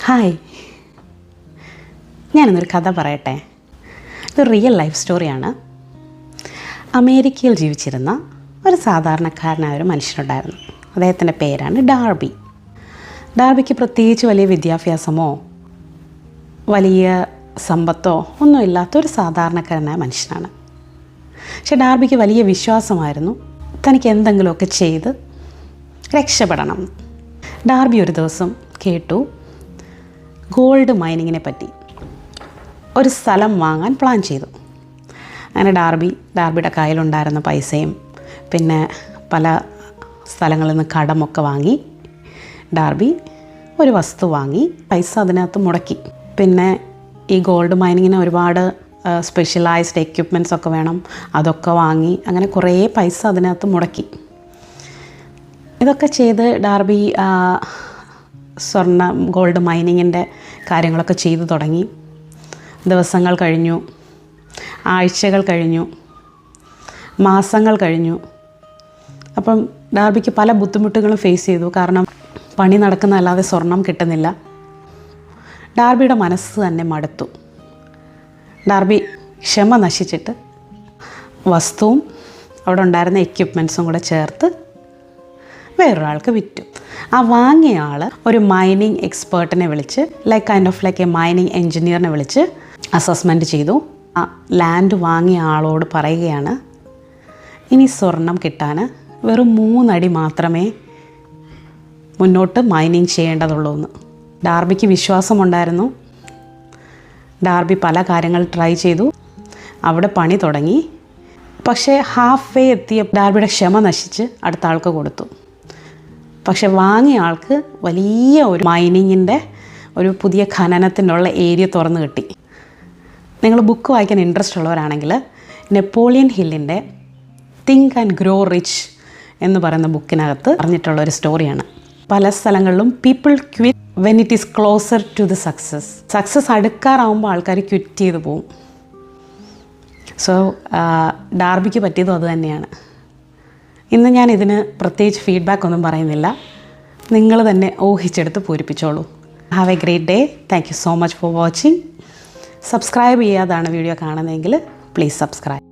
Hi, ഞാനിന്നൊരു കഥ പറയട്ടെ. ഇതൊരു റിയൽ ലൈഫ് സ്റ്റോറിയാണ്. അമേരിക്കയിൽ ജീവിച്ചിരുന്ന ഒരു സാധാരണക്കാരനായ ഒരു മനുഷ്യനുണ്ടായിരുന്നു. അദ്ദേഹത്തിൻ്റെ പേരാണ് ഡാർബി. ഡാർബിക്ക് പ്രത്യേകിച്ച് വലിയ വിദ്യാഭ്യാസമോ വലിയ സമ്പത്തോ ഒന്നുമില്ലാത്തൊരു സാധാരണക്കാരനായ മനുഷ്യനാണ്. പക്ഷെ ഡാർബിക്ക് വലിയ വിശ്വാസമായിരുന്നു തനിക്ക് എന്തെങ്കിലുമൊക്കെ ചെയ്ത് രക്ഷപ്പെടണം. ഡാർബി ഒരു ദിവസം കേട്ടു ഗോൾഡ് മൈനിങ്ങിനെ പറ്റി. ഒരു സ്ഥലം വാങ്ങാൻ പ്ലാൻ ചെയ്തു. അങ്ങനെ ഡാർബിയുടെ കയ്യിലുണ്ടായിരുന്ന പൈസയും പിന്നെ പല സ്ഥലങ്ങളിൽ നിന്ന് കടമൊക്കെ വാങ്ങി ഡാർബി ഒരു വസ്തു വാങ്ങി പൈസ അതിനകത്ത് മുടക്കി. പിന്നെ ഈ ഗോൾഡ് മൈനിങ്ങിന് ഒരുപാട് സ്പെഷ്യലൈസ്ഡ് എക്യുപ്മെൻറ്റ്സ് ഒക്കെ വേണം. അതൊക്കെ വാങ്ങി അങ്ങനെ കുറേ പൈസ അതിനകത്ത് മുടക്കി. ഇതൊക്കെ ചെയ്ത് ഡാർബി ഗോൾഡ് മൈനിങ്ങിൻ്റെ കാര്യങ്ങളൊക്കെ ചെയ്തു തുടങ്ങി. ദിവസങ്ങൾ കഴിഞ്ഞു, ആഴ്ചകൾ കഴിഞ്ഞു, മാസങ്ങൾ കഴിഞ്ഞു. അപ്പം ഡാർബിക്ക് പല ബുദ്ധിമുട്ടുകളും ഫേസ് ചെയ്തു. കാരണം പണി നടക്കുന്നതല്ലാതെ സ്വർണം കിട്ടുന്നില്ല. ഡാർബിയുടെ മനസ്സ് തന്നെ മടുത്തു. ഡാർബി ക്ഷമ നശിച്ചിട്ട് വസ്തുവും അവിടെ ഉണ്ടായിരുന്ന എക്യുപ്മെൻറ്റ്സും കൂടെ ചേർത്ത് വേറൊരാൾക്ക് വിറ്റു. ആ വാങ്ങിയ ആൾ ഒരു മൈനിങ് എക്സ്പേർട്ടിനെ വിളിച്ച് ലൈക്ക് എ മൈനിങ് എൻജിനീയറിനെ വിളിച്ച് അസസ്മെൻറ്റ് ചെയ്തു. ആ ലാൻഡ് വാങ്ങിയ ആളോട് പറയുകയാണ്, ഇനി സ്വർണം കിട്ടാൻ വെറും 3 അടി മാത്രമേ മുന്നോട്ട് മൈനിങ് ചെയ്യേണ്ടതുള്ളൂ എന്ന്. ഡാർബിക്ക് വിശ്വാസമുണ്ടായിരുന്നു. ഡാർബി പല കാര്യങ്ങൾ ട്രൈ ചെയ്തു. അവിടെ പണി തുടങ്ങി. പക്ഷേ ഹാഫ് വേ എത്തിയ ഡാർബിയുടെ ക്ഷമ നശിച്ച് അടുത്ത ആൾക്ക് കൊടുത്തു. പക്ഷെ വാങ്ങിയ ആൾക്ക് വലിയ ഒരു മൈനിങ്ങിൻ്റെ ഒരു പുതിയ ഖനനത്തിനുള്ള ഏരിയ തുറന്നു കിട്ടി. നിങ്ങൾ ബുക്ക് വായിക്കാൻ ഇൻട്രസ്റ്റ് ഉള്ളവരാണെങ്കിൽ നെപ്പോളിയൻ ഹില്ലിൻ്റെ തിങ്ക് ആൻഡ് ഗ്രോ റിച്ച് എന്ന് പറയുന്ന ബുക്കിനകത്ത് പറഞ്ഞിട്ടുള്ള ഒരു സ്റ്റോറിയാണ്. പല സ്ഥലങ്ങളിലും people quit when it is closer to the success അടുക്കാറാവുമ്പോൾ ആൾക്കാർ ക്വിറ്റ് ചെയ്ത് പോവും. സോ ഡാർബിക്ക് പറ്റിയതും അത് തന്നെയാണ്. ഇന്ന് ഞാൻ ഇതിന് പ്രത്യേകിച്ച് ഫീഡ്ബാക്ക് ഒന്നും പറയുന്നില്ല. നിങ്ങൾ തന്നെ ഊഹിച്ചെടുത്ത് പൂരിപ്പിച്ചോളൂ. Have a great day. Thank you so much for watching. Subscribe ചെയ്യാതാണ് വീഡിയോ കാണുന്നതെങ്കിൽ പ്ലീസ് സബ്സ്ക്രൈബ്.